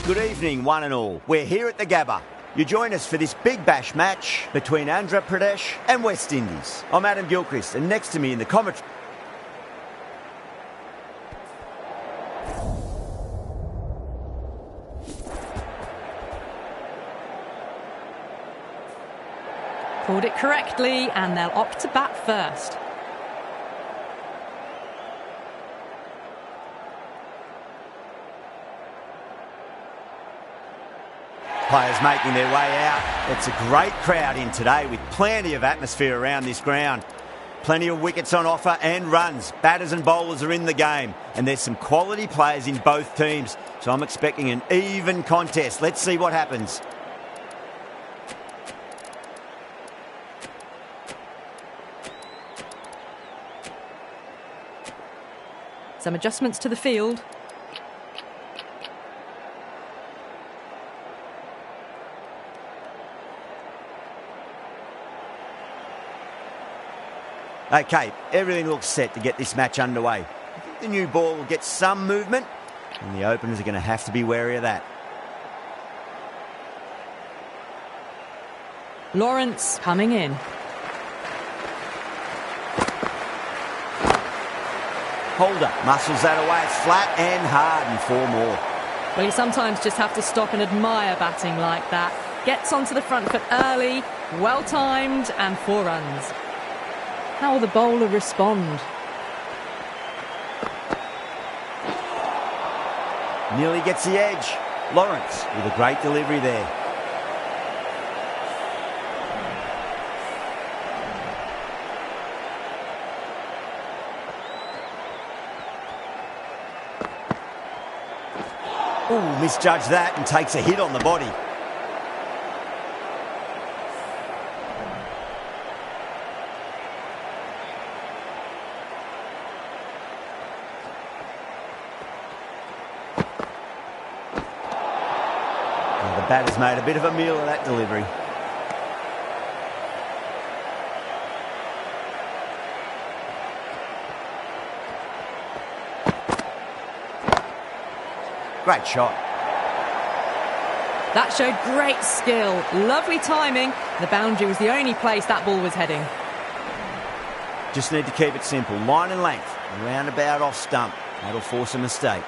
Good evening, one and all. We're here at the Gabba. You join us for this Big Bash match between Andhra Pradesh and West Indies. I'm Adam Gilchrist, and next to me in the commentary... Called it correctly, and they'll opt to bat first. Players making their way out. It's a great crowd in today with plenty of atmosphere around this ground. Plenty of wickets on offer and runs. Batters and bowlers are in the game, and there's some quality players in both teams. So I'm expecting an even contest. Let's see what happens. Some adjustments to the field. Okay, everything looks set to get this match underway. I think the new ball will get some movement, and the openers are going to have to be wary of that. Lawrence coming in. Holder muscles that away. It's flat and hard and 4 more. Well, you sometimes just have to stop and admire batting like that. Gets onto the front foot early, well timed, and 4 runs. How will the bowler respond? Nearly gets the edge. Lawrence with a great delivery there. Ooh, misjudged that and takes a hit on the body. The batter's made a bit of a meal of that delivery. Great shot. That showed great skill. Lovely timing. The boundary was the only place that ball was heading. Just need to keep it simple. Line and length. Roundabout off stump. That'll force a mistake.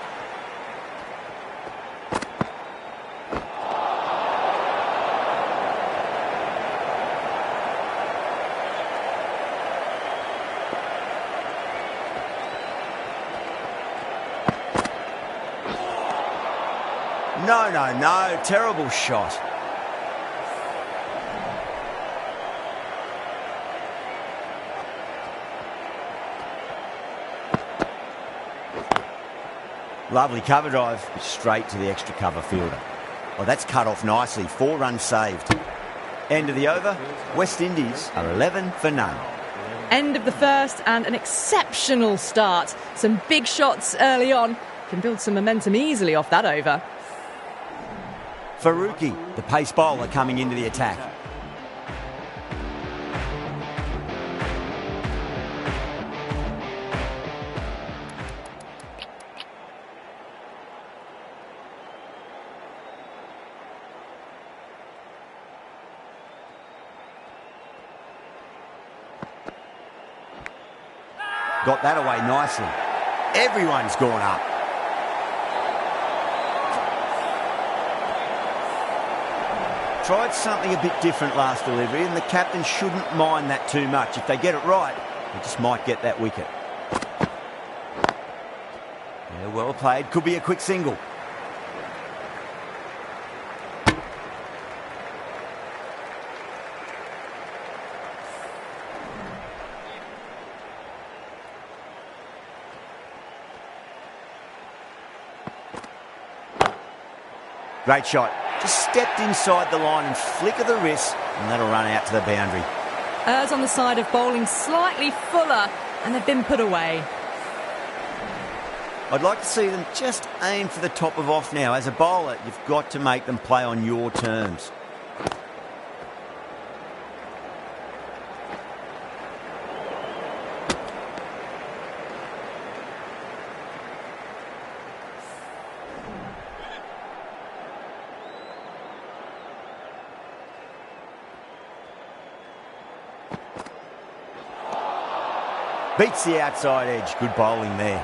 No. Terrible shot. Lovely cover drive. Straight to the extra cover fielder. Well, that's cut off nicely. 4 runs saved. End of the over. West Indies are 11 for none. End of the first and an exceptional start. Some big shots early on. Can build some momentum easily off that over. Faruqi, the pace bowler, coming into the attack. Got that away nicely. Everyone's gone up. Tried something a bit different last delivery, and the captain shouldn't mind that too much. If they get it right, they just might get that wicket. Yeah, well played. Could be a quick single. Great shot. Just stepped inside the line and flick of the wrist, and that'll run out to the boundary. Errs on the side of bowling slightly fuller, and they've been put away. I'd like to see them just aim for the top of off now. As a bowler, you've got to make them play on your terms. Beats the outside edge. Good bowling there.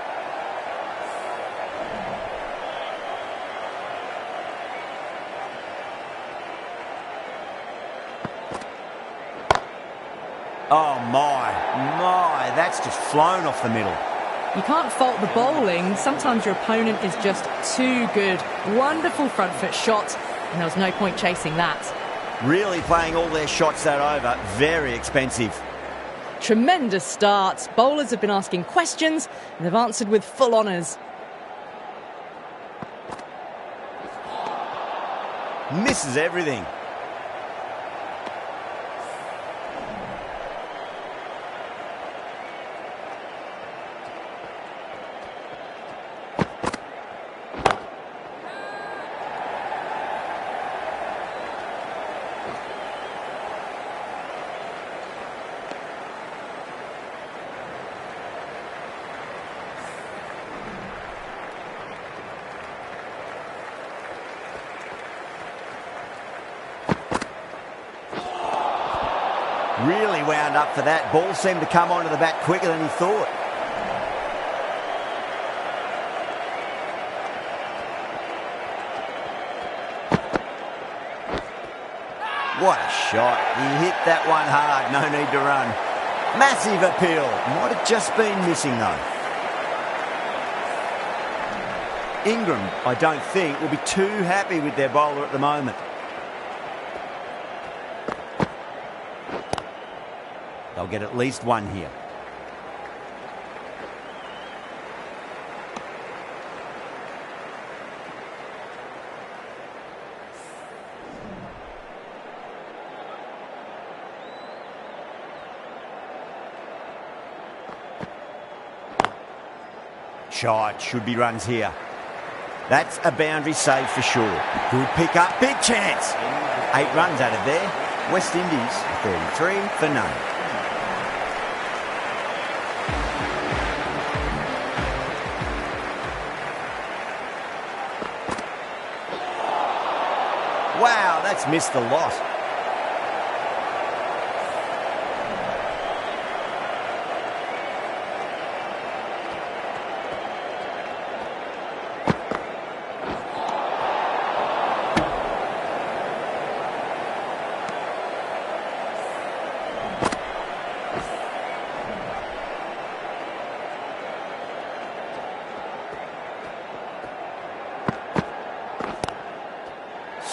Oh my, that's just flown off the middle. You can't fault the bowling. Sometimes your opponent is just too good. Wonderful front foot shot, and there was no point chasing that. Really playing all their shots that over. Very expensive. Tremendous start. Bowlers have been asking questions, and they've answered with full honours. Misses everything. Really wound up for that. Ball seemed to come onto the bat quicker than he thought. What a shot. He hit that one hard. No need to run. Massive appeal. Might have just been missing though. Ingram, I don't think, will be too happy with their bowler at the moment. They'll get at least one here. Shot, should be runs here. That's a boundary save for sure. Good pick up, big chance. 8 runs out of there. West Indies 33 for none. Wow, that's missed a lot.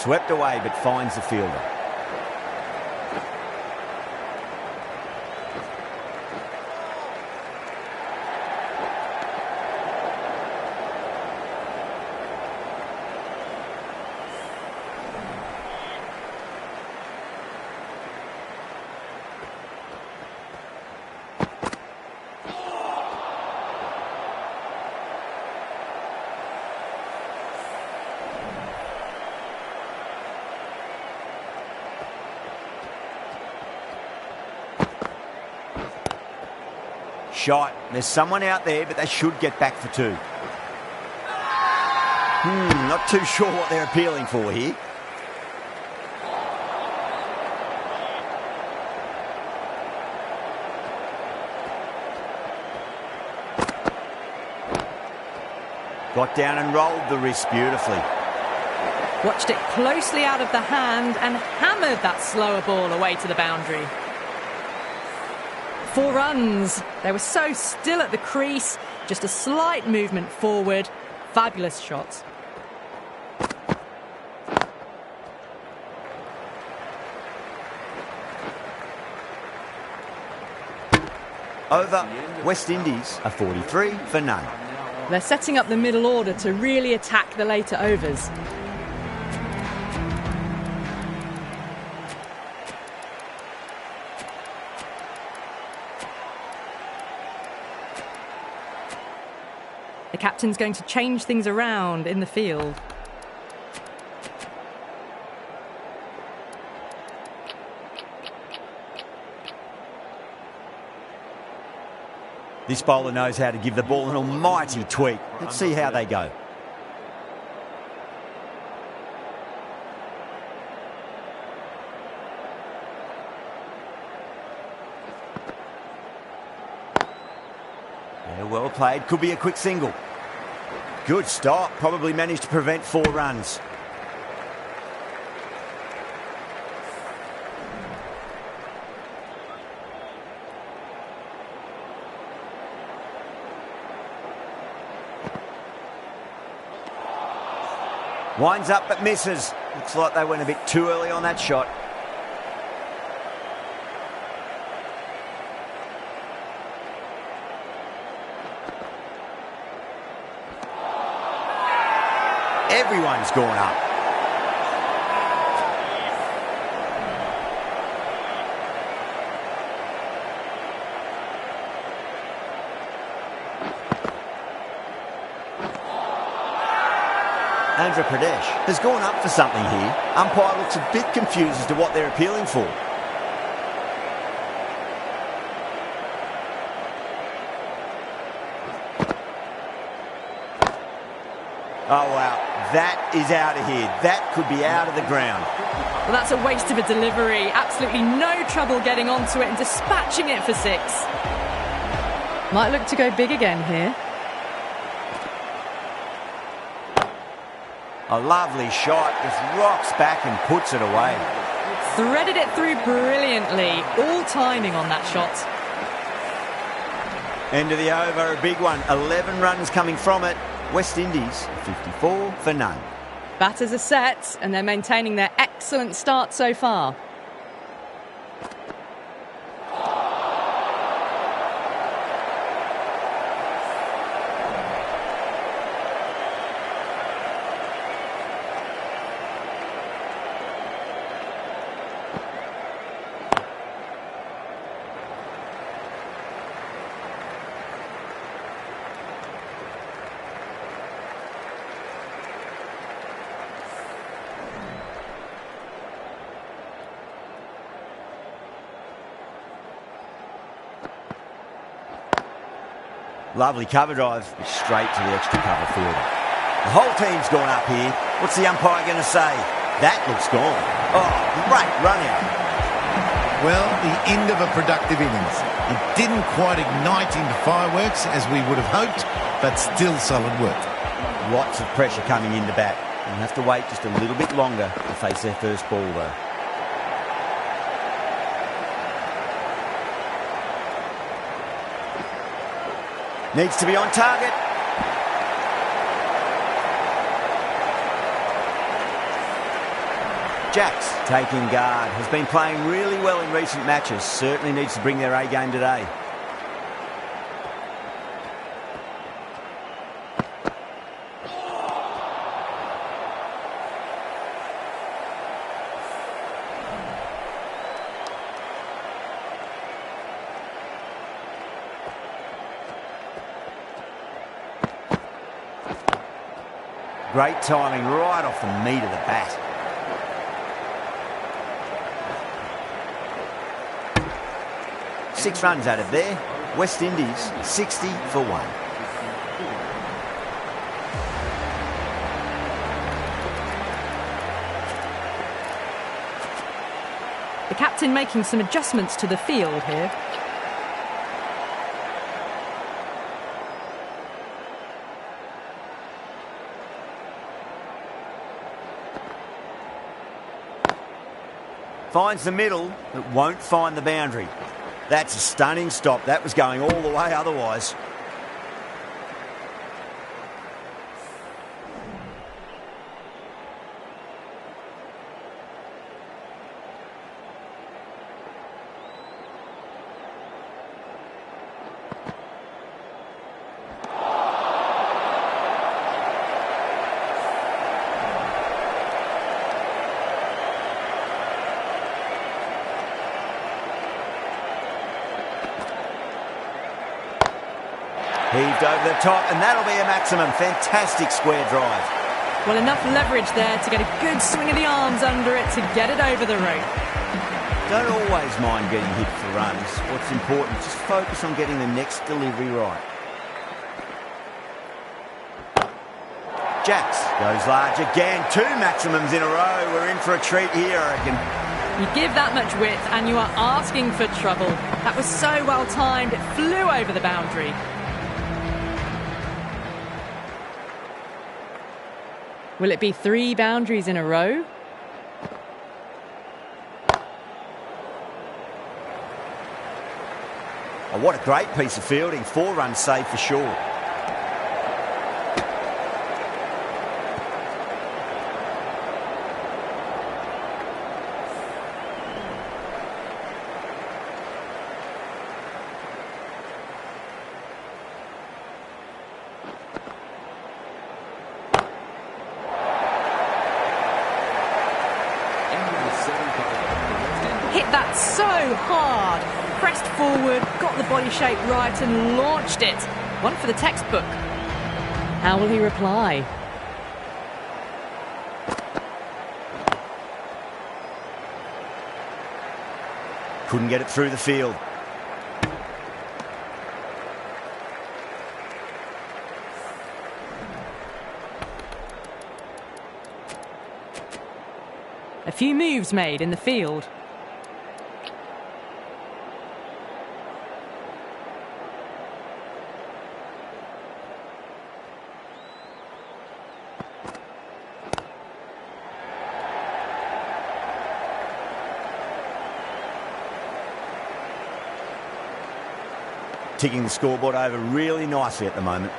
Swept away, but finds the fielder. Shot. There's someone out there, but they should get back for 2. Not too sure what they're appealing for here. Got down and rolled the wrist beautifully. Watched it closely out of the hand and hammered that slower ball away to the boundary. 4 runs. They were so still at the crease. Just a slight movement forward. Fabulous shot. Over. West Indies are 43 for none. They're setting up the middle order to really attack the later overs. The captain's going to change things around in the field. This bowler knows how to give the ball an almighty tweak. Let's see how they go. Yeah, well played. Could be a quick single. Good stop. Probably managed to prevent 4 runs. Winds up but misses. Looks like they went a bit too early on that shot. Everyone's gone up. Andhra Pradesh has gone up for something here. Umpire looks a bit confused as to what they're appealing for. Oh, wow. That is out of here. That could be out of the ground. Well, that's a waste of a delivery. Absolutely no trouble getting onto it and dispatching it for 6. Might look to go big again here. A lovely shot. Just rocks back and puts it away. Threaded it through brilliantly. All timing on that shot. End of the over, a big one. 11 runs coming from it. West Indies, 54 for none. Batters are set and they're maintaining their excellent start so far. Lovely cover drive, straight to the extra cover fielder. The whole team's gone up here. What's the umpire going to say? That looks gone. Oh, great run out. Well, the end of a productive innings. It didn't quite ignite into fireworks as we would have hoped, but still solid work. Lots of pressure coming into bat. They'll have to wait just a little bit longer to face their first ball, though. Needs to be on target. Jacks taking guard. Has been playing really well in recent matches. Certainly needs to bring their A game today. Great timing right off the meat of the bat. Six runs out of there. West Indies 60 for 1. The captain making some adjustments to the field here. Finds the middle, but won't find the boundary. That's a stunning stop. That was going all the way otherwise. Heaved over the top, and that'll be a maximum. Fantastic square drive. Well, enough leverage there to get a good swing of the arms under it to get it over the rope. Don't always mind getting hit for runs. What's important, just focus on getting the next delivery right. Jacks goes large again. 2 maximums in a row. We're in for a treat here, I reckon. You give that much width and you are asking for trouble. That was so well timed, it flew over the boundary. Will it be 3 boundaries in a row? Oh, what a great piece of fielding. 4 runs saved for sure. Hit that so hard. Pressed forward, got the body shape right and launched it. One for the textbook. How will he reply? Couldn't get it through the field. A few moves made in the field. Ticking the scoreboard over really nicely at the moment.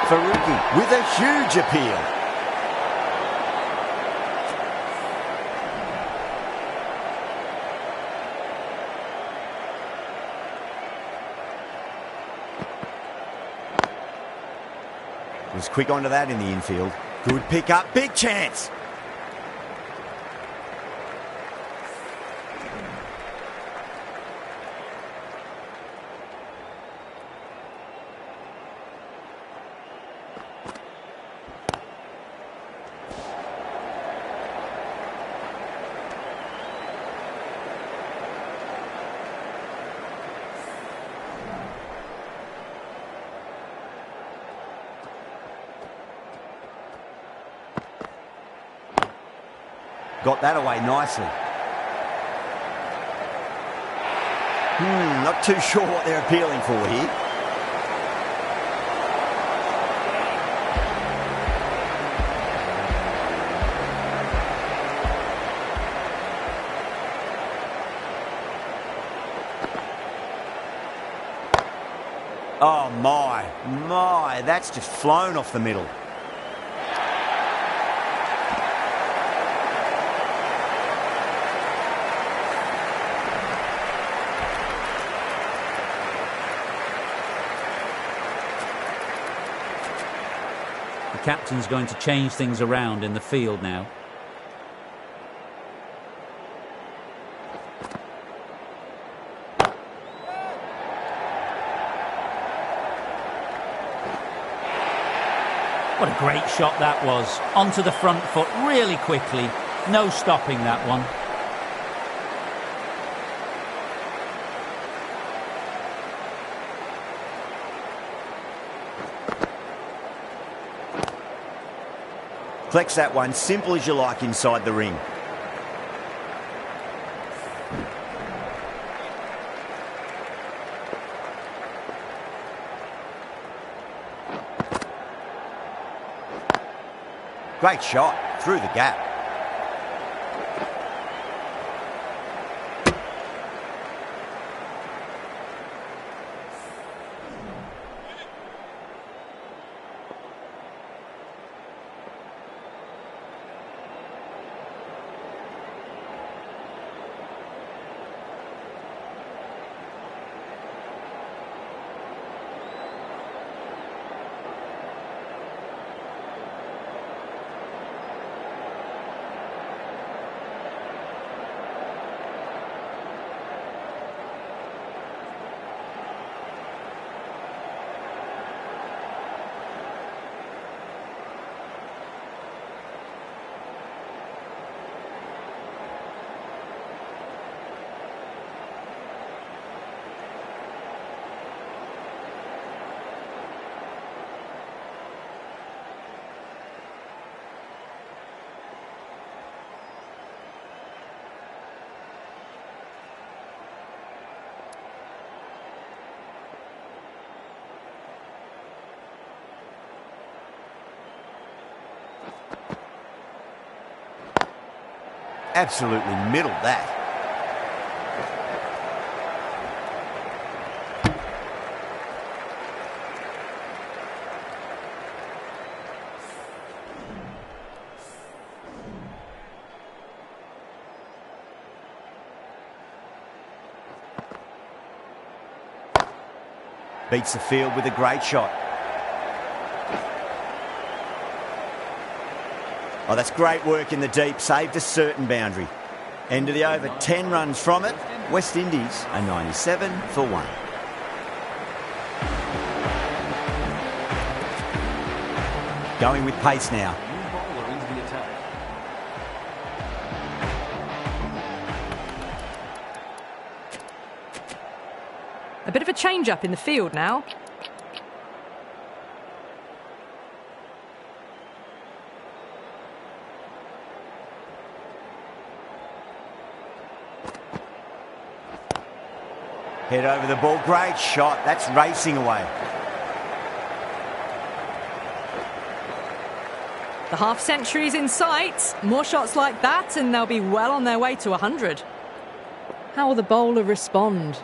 Faruqi with a huge appeal. Was quick onto that in the infield. Good pick up, big chance. Got that away nicely. Not too sure what they're appealing for here. Oh my, that's just flown off the middle. The captain's going to change things around in the field now. What a great shot that was. Onto the front foot really quickly. No stopping that one. Collects that one, simple as you like inside the ring. Great shot, through the gap. Absolutely middled that. Beats the field with a great shot. Oh, that's great work in the deep. Saved a certain boundary. End of the over, 10 runs from it. West Indies are 97 for 1. Going with pace now. A bit of a change-up in the field now. Head over the ball. Great shot. That's racing away. The half-century's in sight. More shots like that and they'll be well on their way to 100. How will the bowler respond?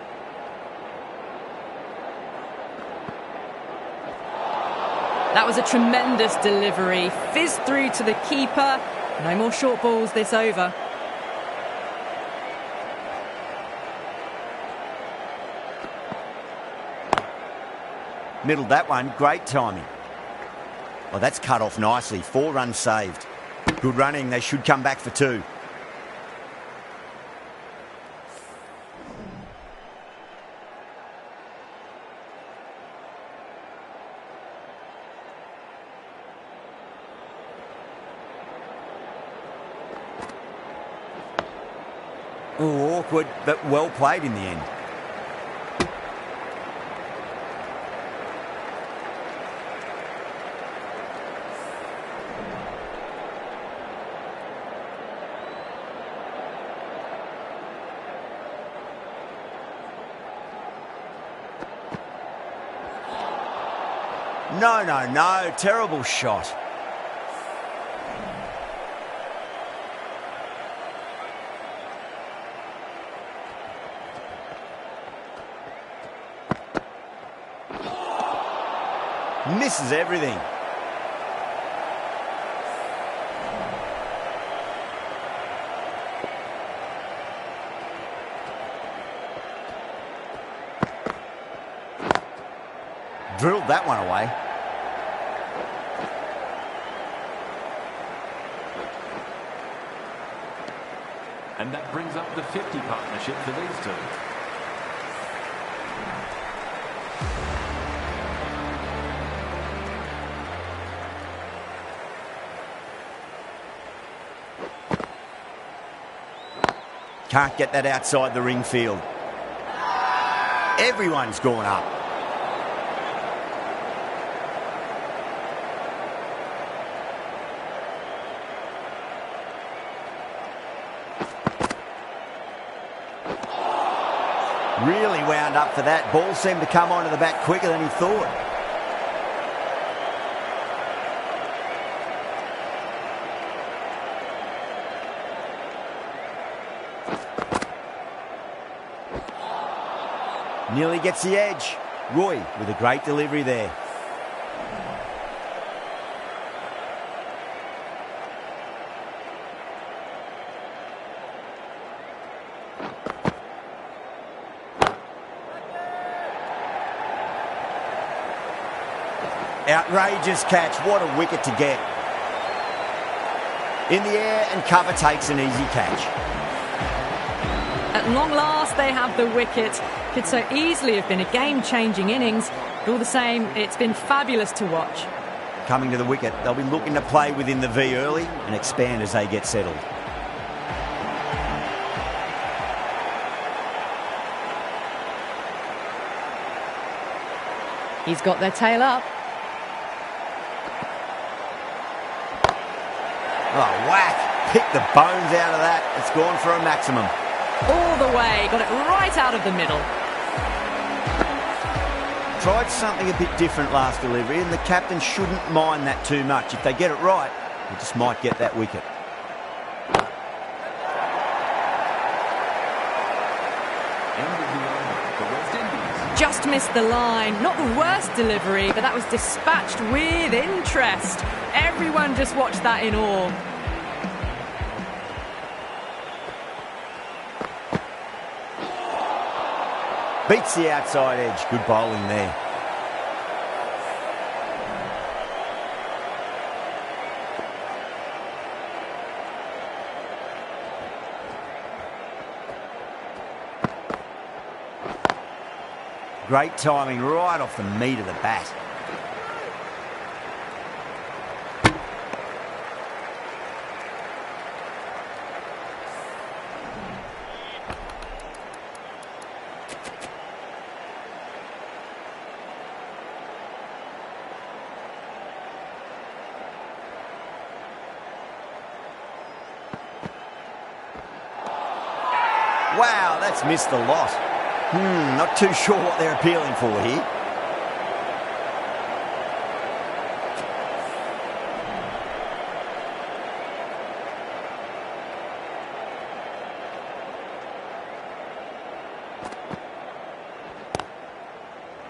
That was a tremendous delivery. Fizzed through to the keeper. No more short balls this over. Middled that one. Great timing. Well, that's cut off nicely. 4 runs saved. Good running. They should come back for 2. Oh, awkward, but well played in the end. No. Terrible shot. Misses everything. Drilled that one away. And that brings up the 50 partnership for these two. Can't get that outside the ring field. Everyone's gone up. Really wound up for that. Ball seemed to come onto the bat quicker than he thought. Nearly gets the edge. Roy with a great delivery there. Outrageous catch. What a wicket to get. In the air and cover takes an easy catch. At long last, they have the wicket. Could so easily have been a game-changing innings. But all the same, it's been fabulous to watch. Coming to the wicket, they'll be looking to play within the V early and expand as they get settled. He's got their tail up. Oh, whack. Pick the bones out of that. It's gone for a maximum. All the way. Got it right out of the middle. Tried something a bit different last delivery, and the captain shouldn't mind that too much. If they get it right, they just might get that wicket. just missed the line. Not the worst delivery, but that was dispatched with interest. Everyone just watched that in awe. Beats the outside edge. Good bowling there. Great timing right off the meat of the bat. Wow, that's missed a lot. Not too sure what they're appealing for here.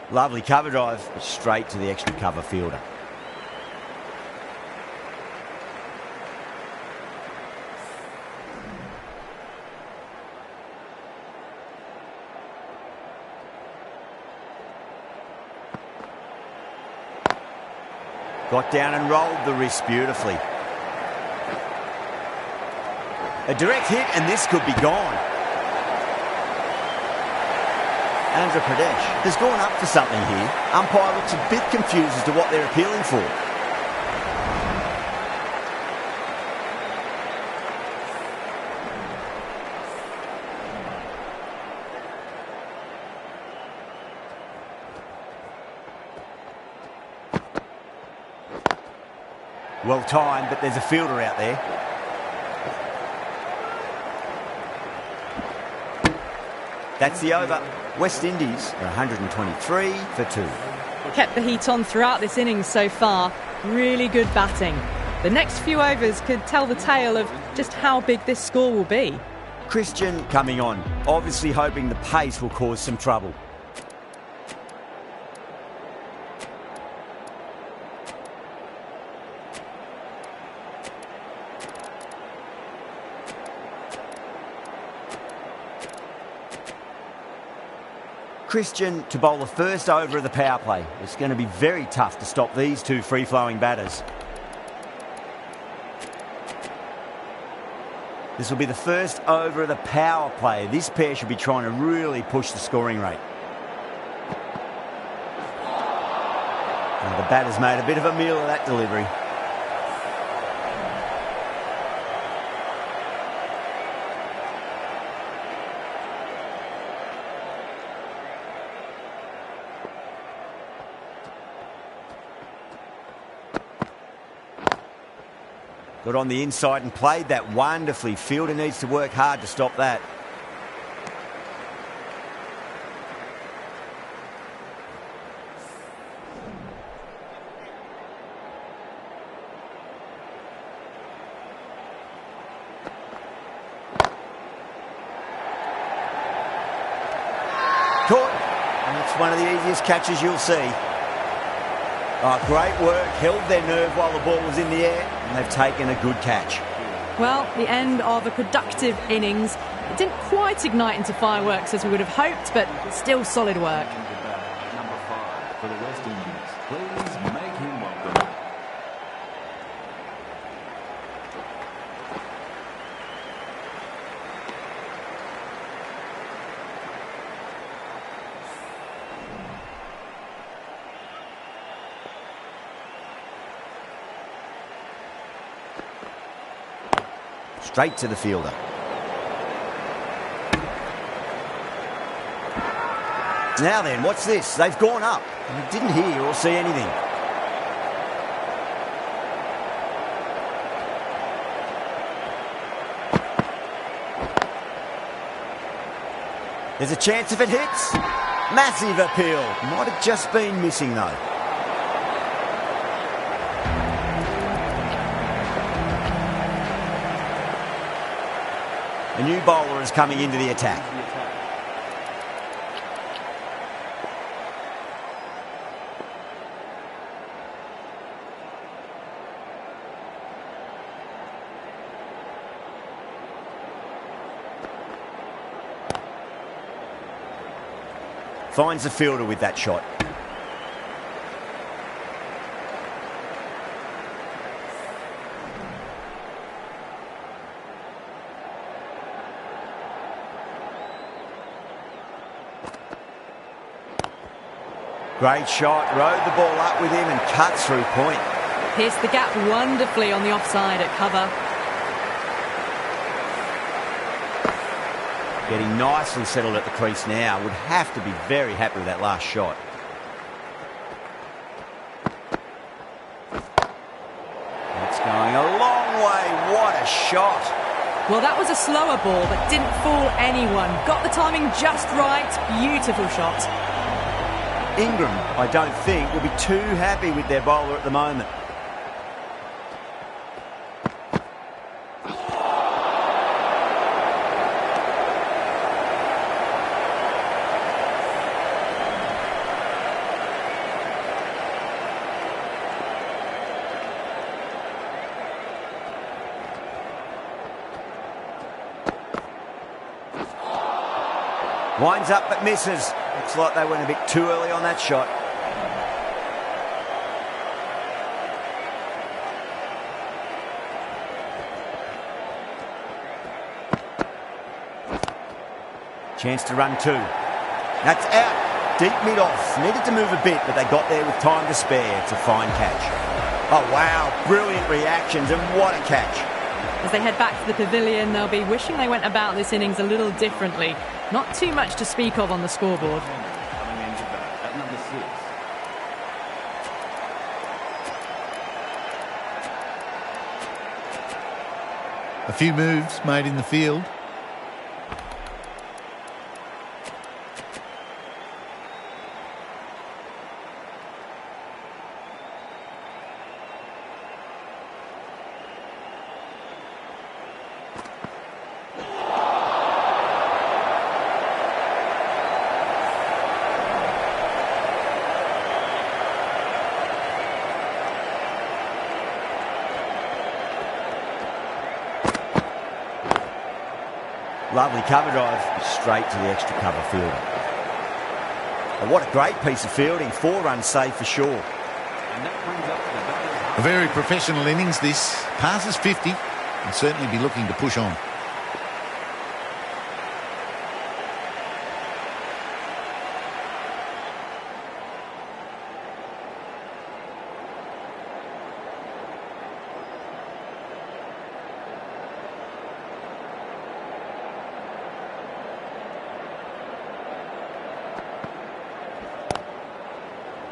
Lovely cover drive, straight to the extra cover fielder. Got down and rolled the wrist beautifully. A direct hit and this could be gone. Andhra Pradesh has gone up for something here. Umpire looks a bit confused as to what they're appealing for. Well timed, but there's a fielder out there. That's the over. West Indies are 123 for 2. Kept the heat on throughout this innings so far. Really good batting. The next few overs could tell the tale of just how big this score will be. Christian coming on, obviously hoping the pace will cause some trouble. Christian to bowl the first over of the power play. It's going to be very tough to stop these two free-flowing batters. This will be the first over of the power play. This pair should be trying to really push the scoring rate. And the batter's made a bit of a meal of that delivery. Got on the inside and played that wonderfully. Fielder needs to work hard to stop that. Caught. And it's one of the easiest catches you'll see. Oh, great work, held their nerve while the ball was in the air, and they've taken a good catch. Well, the end of a productive innings. It didn't quite ignite into fireworks as we would have hoped, but still solid work. Number 5 for the West Indies. Please make him welcome. Straight to the fielder. Now then, what's this? They've gone up. I didn't hear or see anything. There's a chance if it hits. Massive appeal. Might have just been missing though. A new bowler is coming into the attack. Finds the fielder with that shot. Great shot, rode the ball up with him and cuts through point. Pierced the gap wonderfully on the offside at cover. Getting nicely settled at the crease now. Would have to be very happy with that last shot. That's going a long way. What a shot. Well, that was a slower ball that didn't fool anyone. Got the timing just right. Beautiful shot. Ingram, I don't think, will be too happy with their bowler at the moment. Winds up but misses. Looks like they went a bit too early on that shot. Chance to run two. That's out. Deep mid-off. Needed to move a bit, but they got there with time to spare. It's a fine catch. Oh, wow. Brilliant reactions, and what a catch. As they head back to the pavilion, they'll be wishing they went about this innings a little differently. Not too much to speak of on the scoreboard. Coming into bat at number 6. A few moves made in the field. Lovely cover drive straight to the extra cover field. Oh, what a great piece of fielding. 4 runs saved for sure. And that brings up the batter's A very professional innings this. Passes 50 and certainly be looking to push on.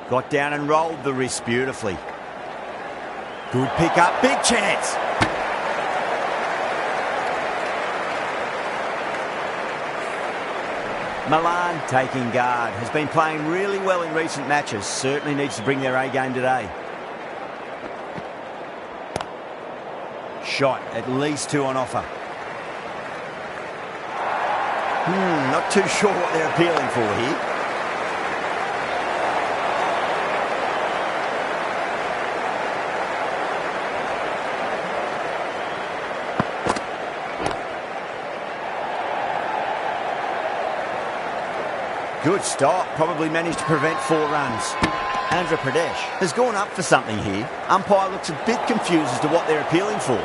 Got down and rolled the wrist beautifully. Good pick up, big chance. Milan taking guard. Has been playing really well in recent matches. Certainly needs to bring their A game today. Shot, at least 2 on offer. Not too sure what they're appealing for here. Good stop, probably managed to prevent 4 runs. Andhra Pradesh has gone up for something here. Umpire looks a bit confused as to what they're appealing for.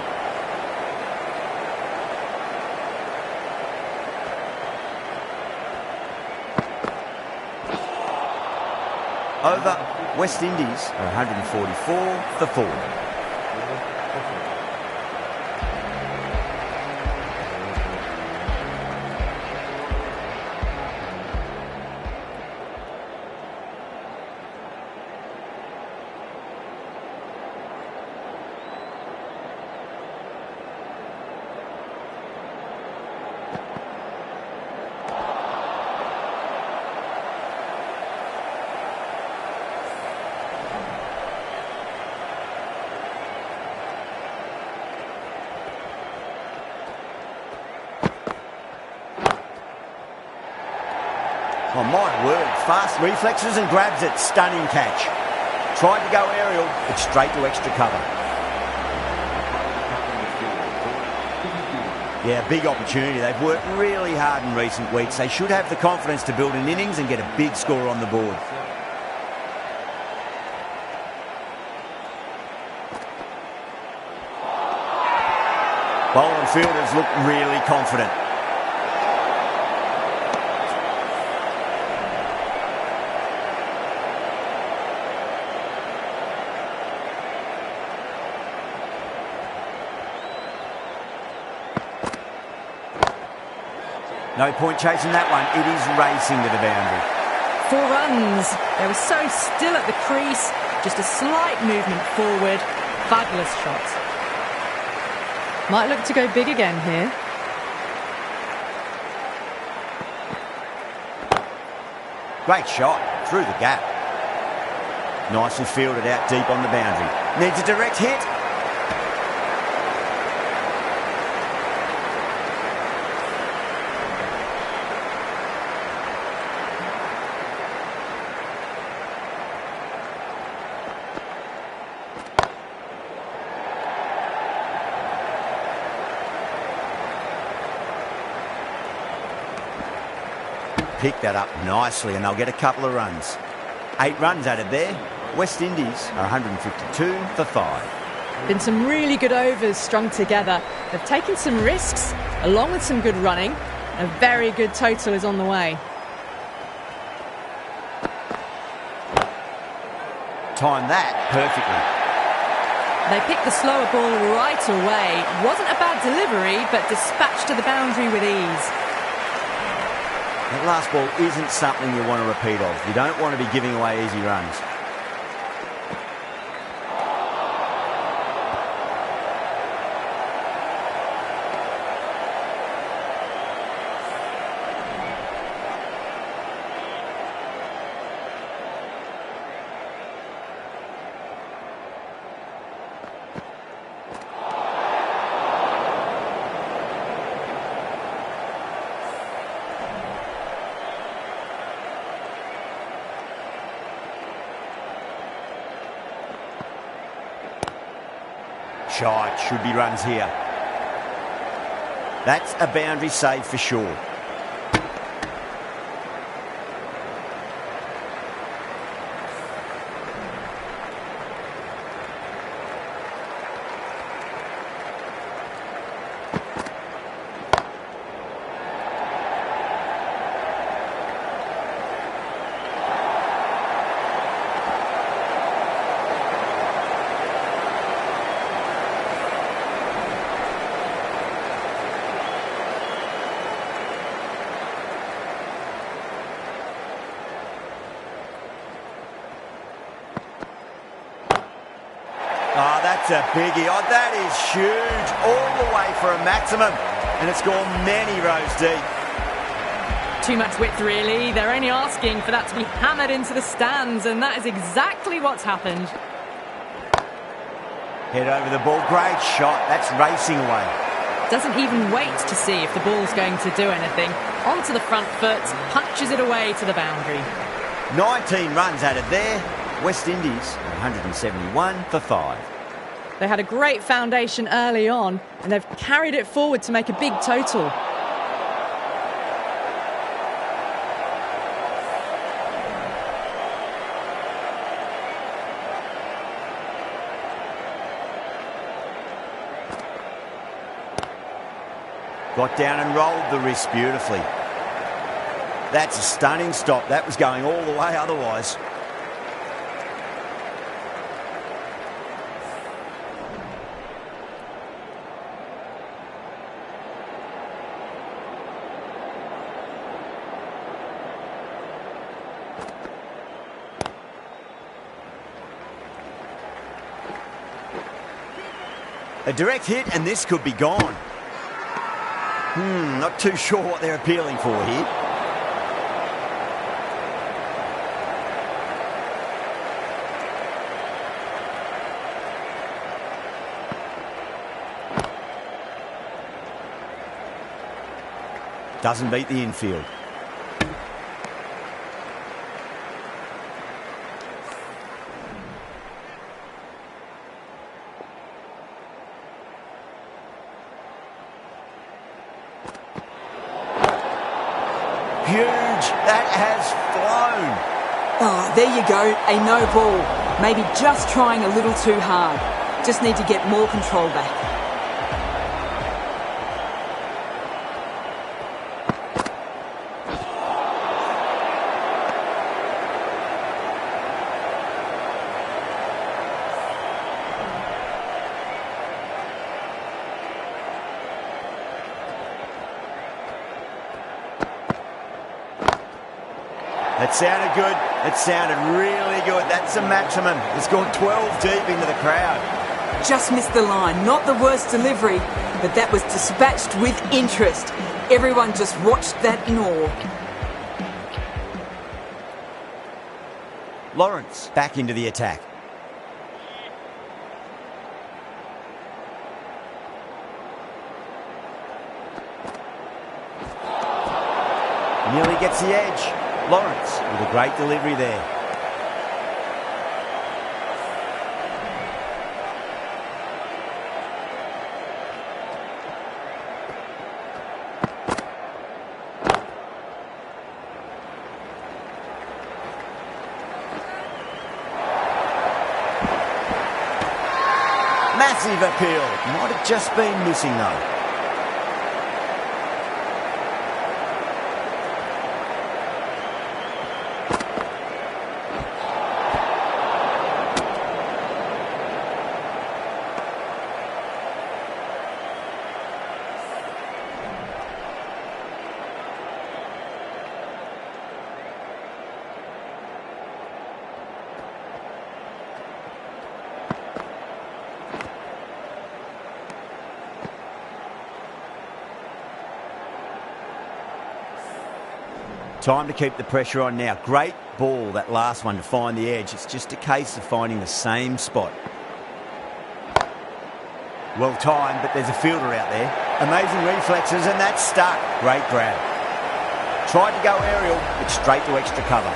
Over, West Indies are 144 for 4. Oh, my word. Fast reflexes and grabs it. Stunning catch. Tried to go aerial, but straight to extra cover. Yeah, big opportunity. They've worked really hard in recent weeks. They should have the confidence to build an innings and get a big score on the board. Bowler and fielders look really confident. No point chasing that one. It is racing to the boundary. 4 runs. They were so still at the crease. Just a slight movement forward. Fabulous shot. Might look to go big again here. Great shot. Through the gap. Nicely fielded out deep on the boundary. Needs a direct hit. Pick that up nicely and they'll get a couple of runs. 8 runs added there. West Indies are 152 for 5. Been some really good overs strung together. They've taken some risks along with some good running. A very good total is on the way. Timed that perfectly. They picked the slower ball right away. Wasn't a bad delivery, but dispatched to the boundary with ease. That last ball isn't something you want to repeat of. You don't want to be giving away easy runs. Shite, should be runs here. That's a boundary save for sure. Oh, that's a biggie. Oh, that is huge. All the way for a maximum. And it's gone many rows deep. Too much width, really. They're only asking for that to be hammered into the stands, and that is exactly what's happened. Head over the ball. Great shot. That's racing away. Doesn't even wait to see if the ball's going to do anything. Onto the front foot, punches it away to the boundary. 19 runs added there. West Indies 171 for 5. They had a great foundation early on, and they've carried it forward to make a big total. Got down and rolled the wrist beautifully. That's a stunning stop. That was going all the way otherwise. A direct hit and this could be gone. Not too sure what they're appealing for here. Doesn't beat the infield. huge. That has flown. Oh, there you go, a no ball. Maybe just trying a little too hard. Just need to get more control back. That sounded good. It sounded really good. That's the maximum. It's gone 12 deep into the crowd. Just missed the line. Not the worst delivery, but that was dispatched with interest. Everyone just watched that in awe. Lawrence back into the attack. Nearly gets the edge. Lawrence with a great delivery there. Massive appeal. Might have just been missing though. Time to keep the pressure on now. Great ball, that last one, to find the edge. It's just a case of finding the same spot. Well timed, but there's a fielder out there. Amazing reflexes, and that's stuck. Great grab. Tried to go aerial, but straight to extra cover.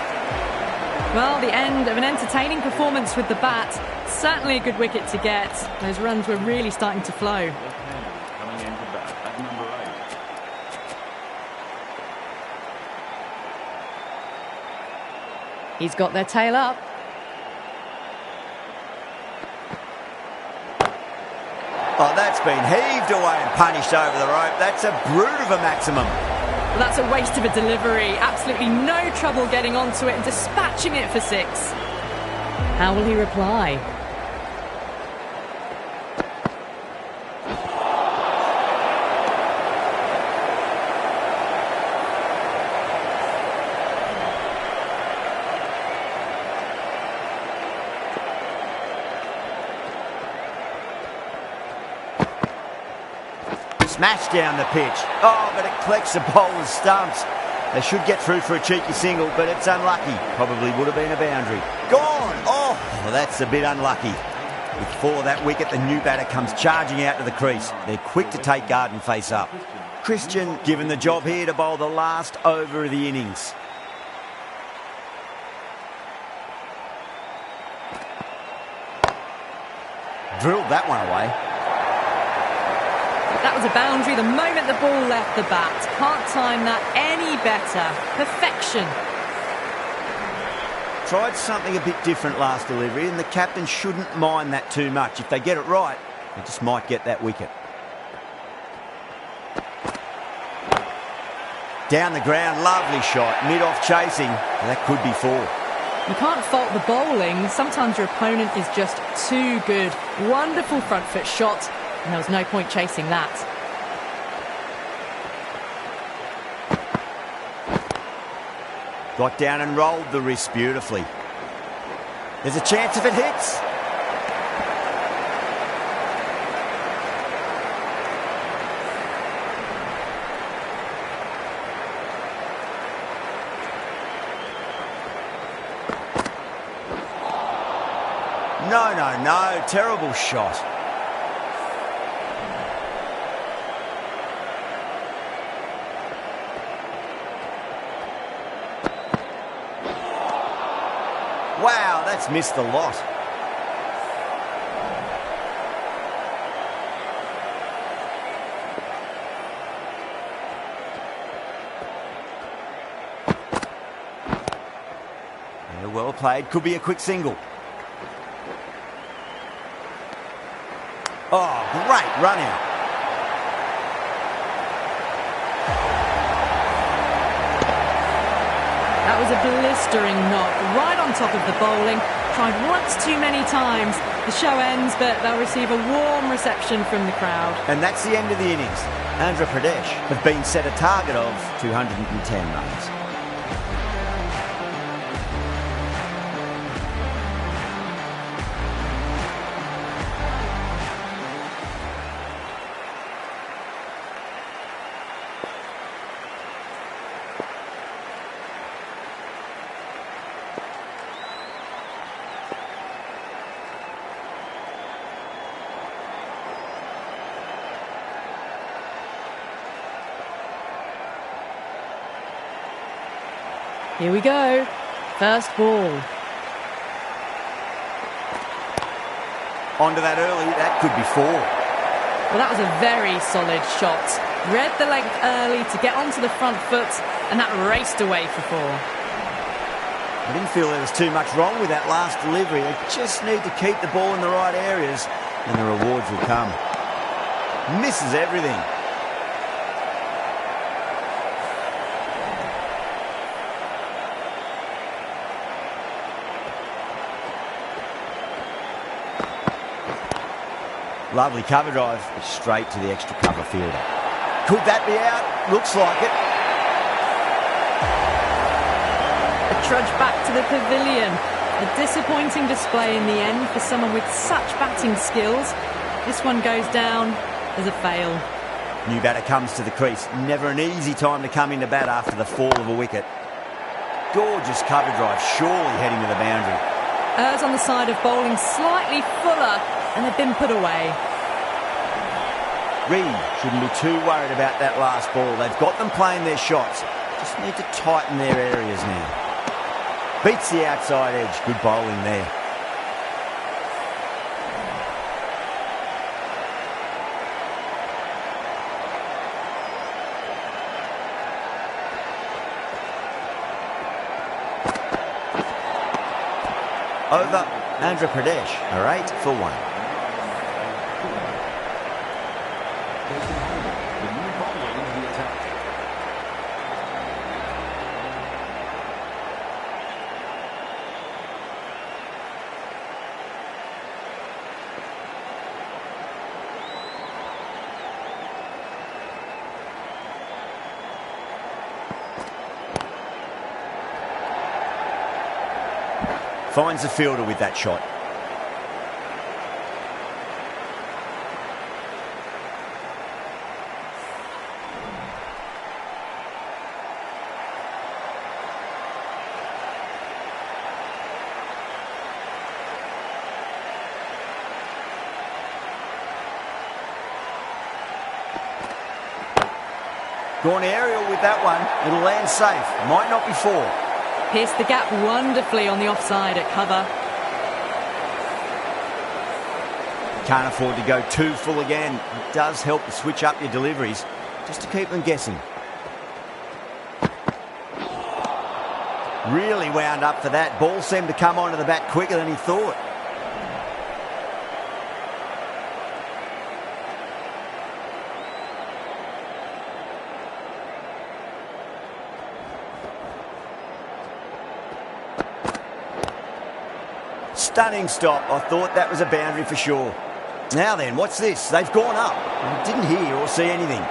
Well, the end of an entertaining performance with the bat. Certainly a good wicket to get. Those runs were really starting to flow. Coming into bat at number 8. He's got their tail up. Oh, that's been heaved away and punished over the rope. That's a brute of a maximum. Well, that's a waste of a delivery. Absolutely no trouble getting onto it and dispatching it for 6. How will he reply? Smashed down the pitch. Oh, but it collects the bowler's stumps. They should get through for a cheeky single, but it's unlucky. Probably would have been a boundary. Gone! Oh, well, that's a bit unlucky. Before that wicket, the new batter comes charging out to the crease. They're quick to take guard and face up. Christian given the job here to bowl the last over of the innings. Drilled that one away. That was a boundary the moment the ball left the bat. Can't time that any better. Perfection. Tried something a bit different last delivery, and the captain shouldn't mind that too much. If they get it right, they just might get that wicket. Down the ground, lovely shot. Mid-off chasing. That could be 4. You can't fault the bowling. Sometimes your opponent is just too good. Wonderful front foot shot. And there was no point chasing that. Got down and rolled the wrist beautifully. There's a chance if it hits. No, no, no. Terrible shot. Wow, that's missed the lot. played, could be a quick single. Oh, great run out. That was a blistering knock right on top of the bowling. Tried once too many times. The show ends, but they'll receive a warm reception from the crowd. And that's the end of the innings. Andhra Pradesh have been set a target of 210 runs. Here we go. First ball. Onto that early, that could be 4. Well, that was a very solid shot. Read the length early to get onto the front foot, and that raced away for 4. I didn't feel there was too much wrong with that last delivery. They just need to keep the ball in the right areas, and the rewards will come. Misses everything. Lovely cover drive, straight to the extra cover fielder. Could that be out? Looks like it. A trudge back to the pavilion. A disappointing display in the end for someone with such batting skills. This one goes down as a fail. New batter comes to the crease. Never an easy time to come into bat after the fall of a wicket. Gorgeous cover drive, surely heading to the boundary. Errs on the side of bowling slightly fuller, and they've been put away. Reed shouldn't be too worried about that last ball. They've got them playing their shots. Just need to tighten their areas now. Beats the outside edge. Good bowling there. Over. Andhra Pradesh are 8 for 1. The new bowler into the attack. Finds the fielder with that shot. Gone aerial with that one. It'll land safe. Might not be 4. Pierced the gap wonderfully on the offside at cover. Can't afford to go too full again. It does help to switch up your deliveries, just to keep them guessing. Really wound up for that. Ball seemed to come onto the bat quicker than he thought. Stunning stop. I thought that was a boundary for sure. Now then, what's this? They've gone up. I didn't hear or see anything.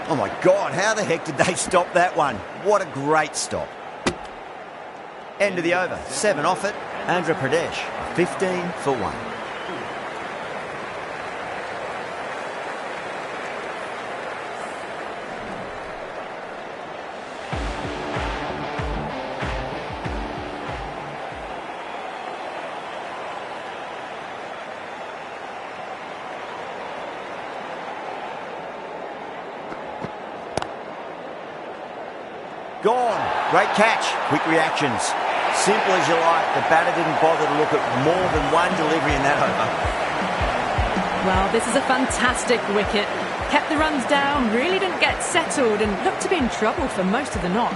Oh my God, how the heck did they stop that one? What a great stop. End of the over, 7 off it. Andhra Pradesh, 15 for 1. Gone. Great catch. Quick reactions. Simple as you like. The batter didn't bother to look at more than one delivery in that over. Well, this is a fantastic wicket. Kept the runs down, really didn't get settled and looked to be in trouble for most of the knock.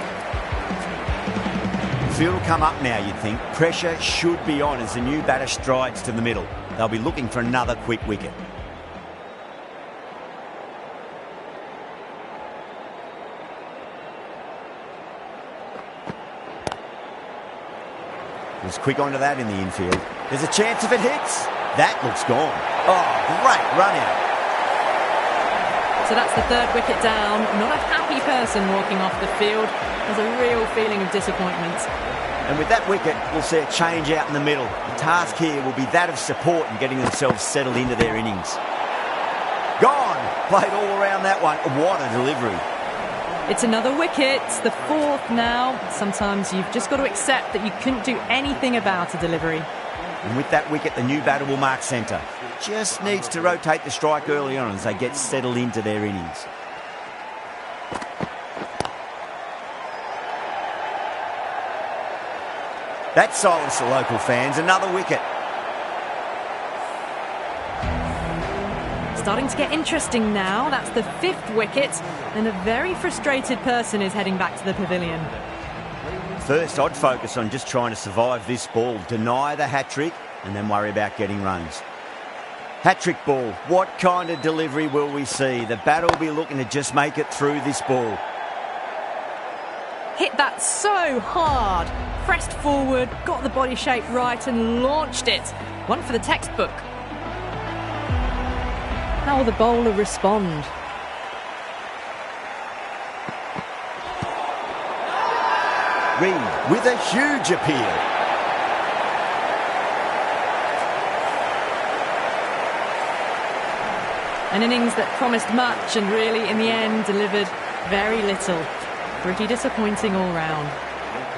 Field will come up now, you'd think. Pressure should be on as the new batter strides to the middle. They'll be looking for another quick wicket. Was quick onto that in the infield. There's a chance if it hits. That looks gone. Oh, great run out. So that's the third wicket down. Not a happy person walking off the field. There's a real feeling of disappointment. And with that wicket, we'll see a change out in the middle. The task here will be that of support and getting themselves settled into their innings. Gone. Played all around that one. What a delivery. It's another wicket, the fourth now. Sometimes you've just got to accept that you couldn't do anything about a delivery. And with that wicket, the new batter will mark centre. Just needs to rotate the strike early on as they get settled into their innings. That silenced the local fans. Another wicket. Starting to get interesting now. That's the fifth wicket, and a very frustrated person is heading back to the pavilion. First, I'd focus on just trying to survive this ball, deny the hat-trick, and then worry about getting runs. Hat-trick ball. What kind of delivery will we see? The batter will be looking to just make it through this ball. Hit that so hard. Pressed forward, got the body shape right and launched it. One for the textbook. How will the bowler respond? Reed with a huge appeal. An innings that promised much and really, in the end, delivered very little. Pretty disappointing all round.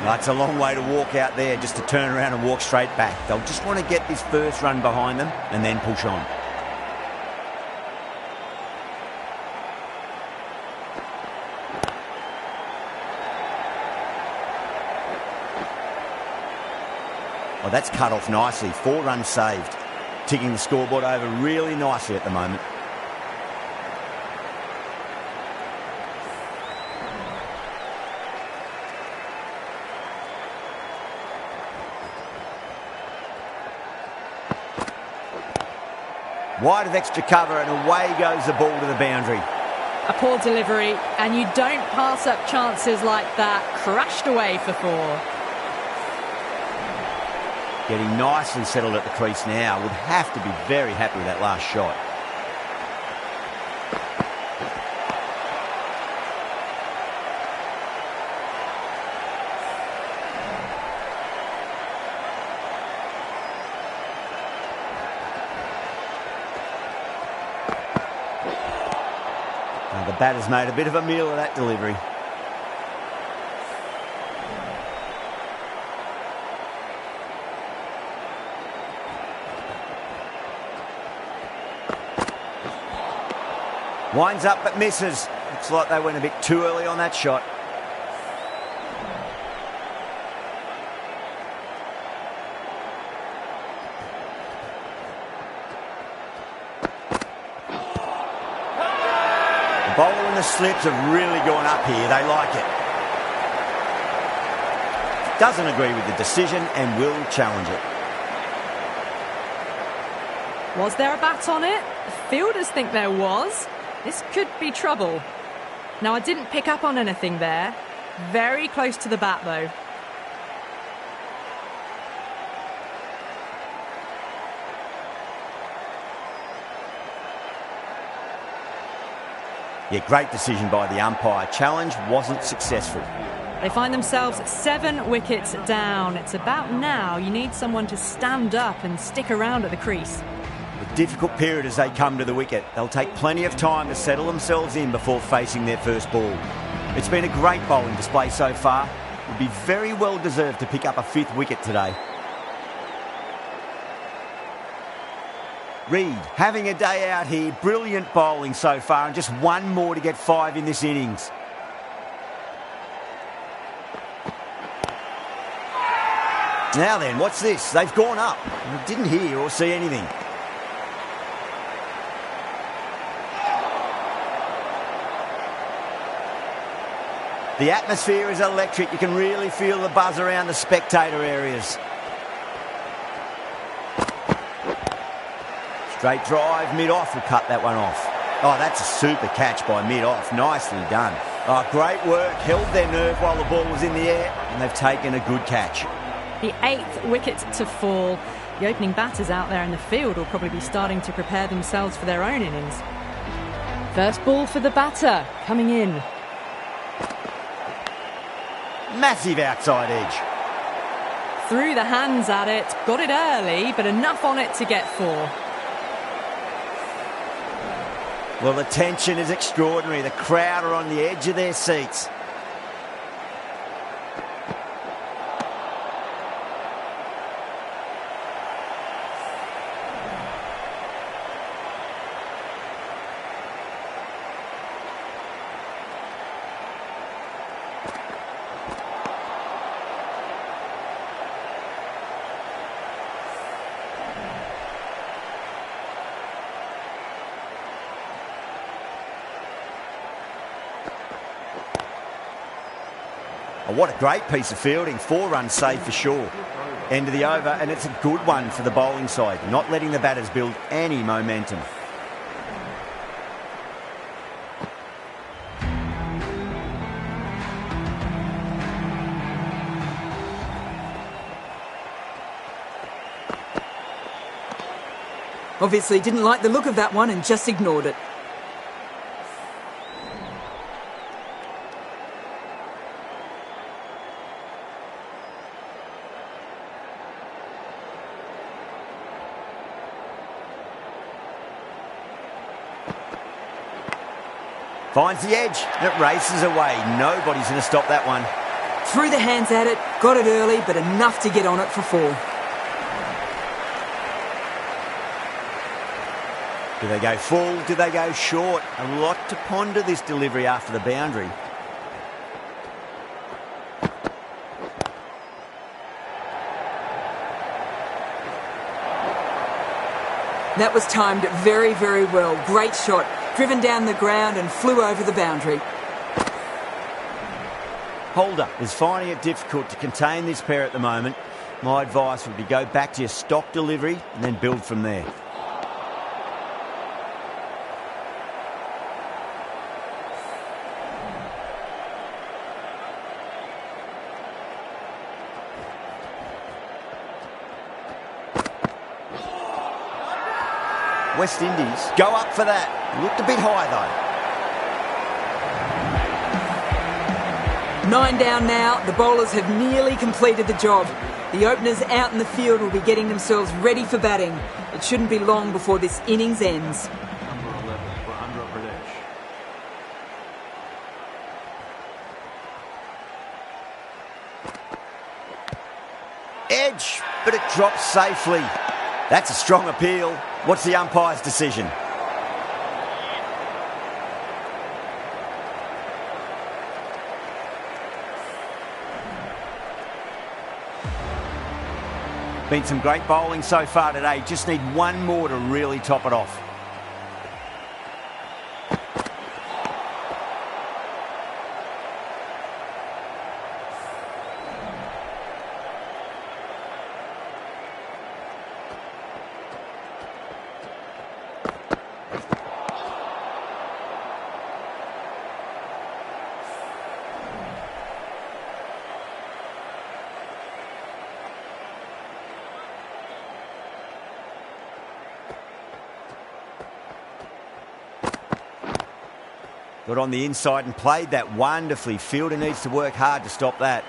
That's a long way to walk out there just to turn around and walk straight back. They'll just want to get this first run behind them and then push on. Well, that's cut off nicely. 4 runs saved. Ticking the scoreboard over really nicely at the moment. Wide of extra cover and away goes the ball to the boundary. A poor delivery, and you don't pass up chances like that. Crashed away for 4. Getting nicely settled at the crease now. Would have to be very happy with that last shot. The batter's made a bit of a meal of that delivery. Winds up but misses. Looks like they went a bit too early on that shot. The bowler and the slips have really gone up here. They like it. Doesn't agree with the decision and will challenge it. Was there a bat on it? The fielders think there was. This could be trouble. Now, I didn't pick up on anything there. Very close to the bat, though. Yeah, great decision by the umpire. Challenge wasn't successful. They find themselves 7 wickets down. It's about now you need someone to stand up and stick around at the crease. A difficult period as they come to the wicket. They'll take plenty of time to settle themselves in before facing their first ball. It's been a great bowling display so far. Would be very well deserved to pick up a 5th wicket today. Reed having a day out here. Brilliant bowling so far and just one more to get 5 in this innings. Now then, what's this? They've gone up. I didn't hear or see anything. The atmosphere is electric. You can really feel the buzz around the spectator areas. Straight drive, mid-off will cut that one off. Oh, that's a super catch by mid-off. Nicely done. Oh, great work. Held their nerve while the ball was in the air, and they've taken a good catch. The 8th wicket to fall. The opening batters out there in the field will probably be starting to prepare themselves for their own innings. First ball for the batter, coming in. Massive outside edge. Threw the hands at it, got it early, but enough on it to get 4. Well, the tension is extraordinary. The crowd are on the edge of their seats. Oh, what a great piece of fielding. 4 runs saved for sure. End of the over, and it's a good one for the bowling side, not letting the batters build any momentum. Obviously didn't like the look of that one and just ignored it. Finds the edge, and it races away. Nobody's going to stop that one. Threw the hands at it, got it early, but enough to get on it for 4. Do they go full? Do they go short? A lot to ponder this delivery after the boundary. That was timed very, very well. Great shot. Driven down the ground and flew over the boundary. Holder is finding it difficult to contain this pair at the moment. My advice would be go back to your stock delivery and then build from there. West Indies go up for that. Looked a bit high though. 9 down now. The bowlers have nearly completed the job. The openers out in the field will be getting themselves ready for batting. It shouldn't be long before this innings ends. Number 11 for Andhra Pradesh. Edge, but it drops safely. That's a strong appeal. What's the umpire's decision? Been some great bowling so far today. Just need one more to really top it off. Got on the inside and played that wonderfully. Fielder needs to work hard to stop that.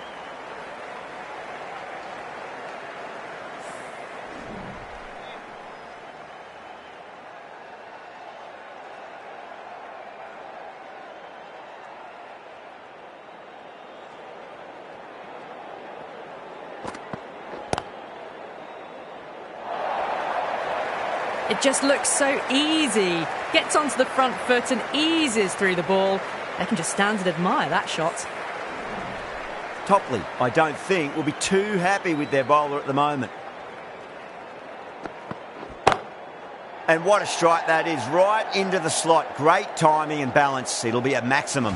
It just looks so easy. Gets onto the front foot and eases through the ball. They can just stand and admire that shot. Topley, I don't think, will be too happy with their bowler at the moment. And what a strike that is, right into the slot. Great timing and balance. It'll be a maximum.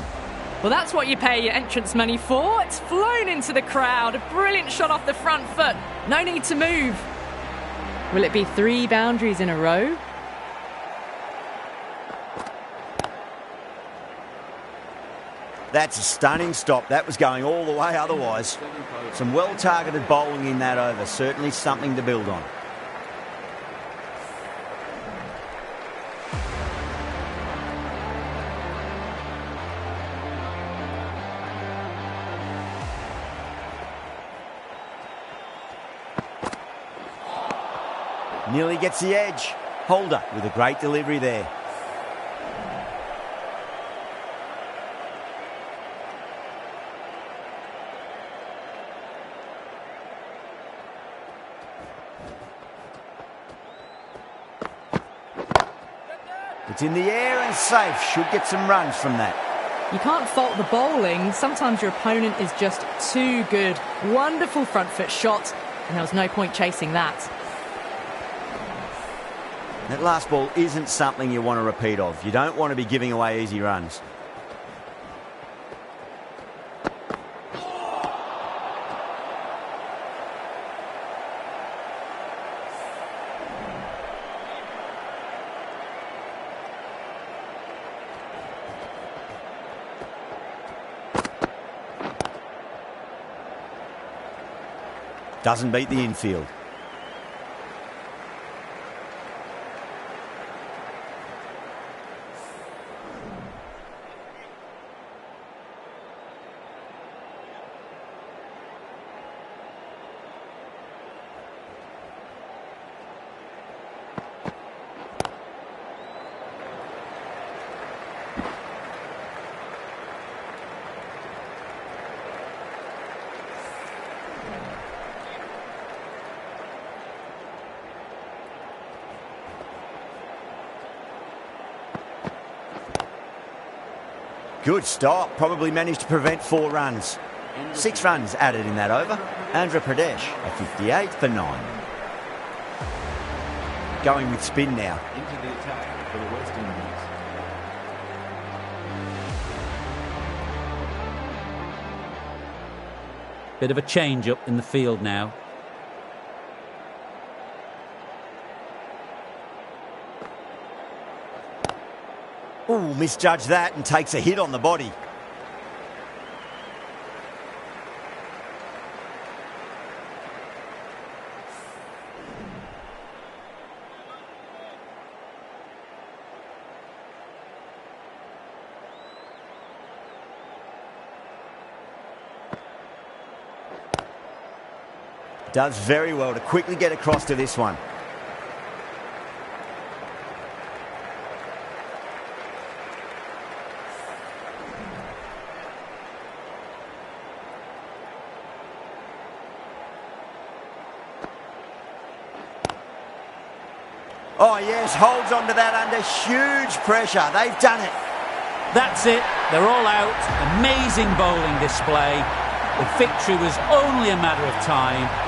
Well, that's what you pay your entrance money for. It's flown into the crowd. A brilliant shot off the front foot. No need to move. Will it be 3 boundaries in a row? That's a stunning stop. That was going all the way otherwise. Some well-targeted bowling in that over. Certainly something to build on. Nearly gets the edge. Holder with a great delivery there. It's in the air and safe. Should get some runs from that. You can't fault the bowling. Sometimes your opponent is just too good. Wonderful front foot shot, and there was no point chasing that. That last ball isn't something you want to repeat of. You don't want to be giving away easy runs. Doesn't beat the infield. Good stop. Probably managed to prevent 4 runs. 6 runs added in that over. Andhra Pradesh a 58 for 9. Going with spin now. Into the attack for the West Indies. Bit of a change up in the field now. Ooh, misjudged that and takes a hit on the body. Does very well to quickly get across to this one. Oh yes, holds on to that under huge pressure. They've done it. That's it. They're all out. Amazing bowling display. The victory was only a matter of time.